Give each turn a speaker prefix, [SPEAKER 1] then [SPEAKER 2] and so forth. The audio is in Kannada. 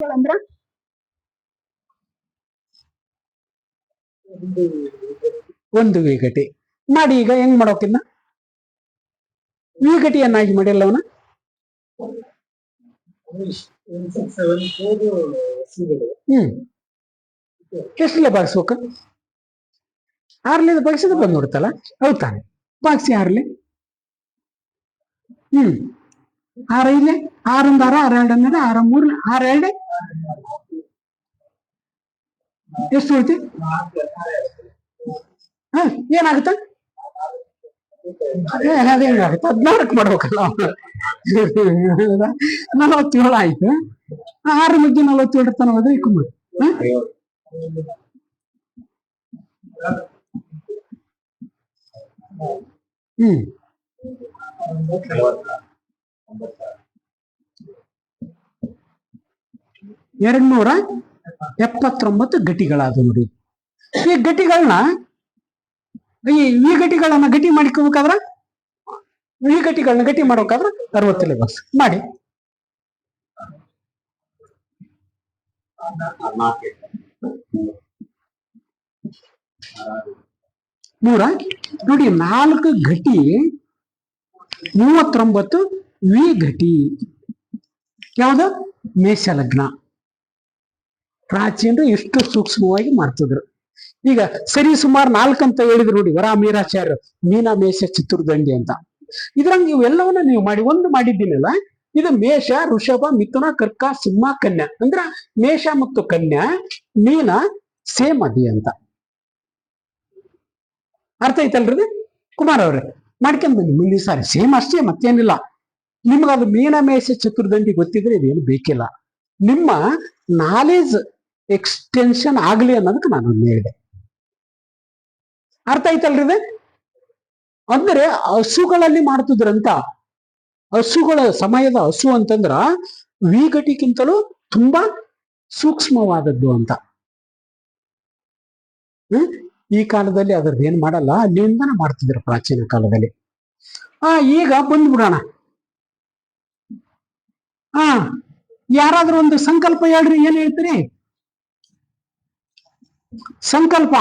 [SPEAKER 1] ಅಂದ್ರ ಒಂದು ವಿಘಟಿ ಮಾಡಿ. ಈಗ ಹೆಂಗ್ ಮಾಡೋಕಿನ್ನ ವಿಘಟಿಯನ್ನಾಗಿ ಮಾಡಿಲ್ಲ ಅವನ. ಎಷ್ಟಲ್ಲೇ ಭಾಗಿಸ್ಬೇಕು? ಆರ್ಲಿಂದ ಭಾಗಿಸಿದ ಬಂದ್ ನೋಡ್ತಲ್ಲ, ಹೌದಾನೆ. ಭಾಗಿಸಿ ಆರ್ಲಿ. 6 6 6 6 2 6 3 6 2 ಎಷ್ಟು ಉಳಿತಿ? ಏನಾಗುತ್ತ? ಅದೇನಾಗುತ್ತೆ? 14 ಮಾಡ್ಬೇಕಲ್ಲ. 47 ಆಯ್ತು. 6 ಮಧ್ಯೆ 47 ತನ ಹೋದ್ರೆ ಇಕ್ಕು. ಹ್ಮ್ 279 ಗಟ್ಟಿಗಳಾದವು ನೋಡಿ. ಈ ಗಟ್ಟಿಗಳನ್ನ ಈ ಗಟ್ಟಿಗಳನ್ನ ಗಟ್ಟಿ ಮಾಡಿಕೋಬೇಕಾದ್ರ ಈ ಗಟ್ಟಿಗಳನ್ನ ಗಟ್ಟಿ ಮಾಡ್ಬೇಕಾದ್ರ 60 ಬಾಕ್ಸ್ ಮಾಡಿ. 100 ನೋಡಿ. 4 ಘಟಿ 39 ವಿ ಘಟಿ. ಯಾವುದು? ಮೇಷ ಲಗ್ನ. ಪ್ರಾಚೀನರು ಎಷ್ಟು ಸೂಕ್ಷ್ಮವಾಗಿ ಮಾಡ್ತಿದ್ರು. ಈಗ ಸರಿ ಸುಮಾರು 4 ಅಂತ ಹೇಳಿದ್ರು ನೋಡಿ, ವರ ಮೀರಾಚಾರ್ಯ, ಮೀನ ಮೇಷ ಚತುರ್ದಂಡಿ ಅಂತ. ಇದ್ರಂಗ ಇವೆಲ್ಲವನ್ನ ನೀವು ಮಾಡಿ ಒಂದು ಮಾಡಿದ್ದೀನಲ್ಲ. ಇದು ಮೇಷ, ವೃಷಭ, ಮಿಥುನ, ಕರ್ಕ, ಸಿಂಹ, ಕನ್ಯಾ. ಅಂದ್ರ ಮೇಷ ಮತ್ತು ಕನ್ಯಾ, ಮೀನ ಸೇಮ್ ಅದಿ ಅಂತ ಅರ್ಥ ಐತಲ್ರಿ ಕುಮಾರ್ ಅವ್ರೆ? ಮಾಡ್ಕೊಂಡ್ ಬನ್ನಿ ಮುಂದಿನ ಸಾರಿ ಸೇಮ್ ಅಷ್ಟೇ, ಮತ್ತೇನಿಲ್ಲ. ನಿಮ್ಗದು ಮೀನ ಮೇಷ ಚತುರ್ದಂಡಿ ಗೊತ್ತಿದ್ರೆ ಇದೇನು ಬೇಕಿಲ್ಲ. ನಿಮ್ಮ ನಾಲೆಜ್ ಎಕ್ಸ್ಟೆನ್ಷನ್ ಆಗ್ಲಿ ಅನ್ನೋದಕ್ಕೆ ನಾನು ಹೇಳಿದೆ. ಅರ್ಥ ಐತಲ್ರಿ? ಅಂದ್ರೆ ಹಸುಗಳಲ್ಲಿ ಮಾಡ್ತಿದ್ರಂತ. ಹಸುಗಳ ಸಮಯದ ಹಸು ಅಂತಂದ್ರ ವಿಘಟಿಗಿಂತಲೂ ತುಂಬಾ ಸೂಕ್ಷ್ಮವಾದದ್ದು ಅಂತ. ಈ ಕಾಲದಲ್ಲಿ ಅದ್ರದ್ದು ಏನ್ ಮಾಡಲ್ಲ, ಅಲ್ಲಿಂದನ ಮಾಡ್ತಿದ್ರು ಪ್ರಾಚೀನ ಕಾಲದಲ್ಲಿ. ಈಗ ಬಂದ್ಬಿಡೋಣ. ಯಾರಾದ್ರೂ ಒಂದು ಸಂಕಲ್ಪ ಹೇಳ್ರಿ, ಏನ್ ಹೇಳ್ತೀರಿ? ಸಂಕಲ್ಪ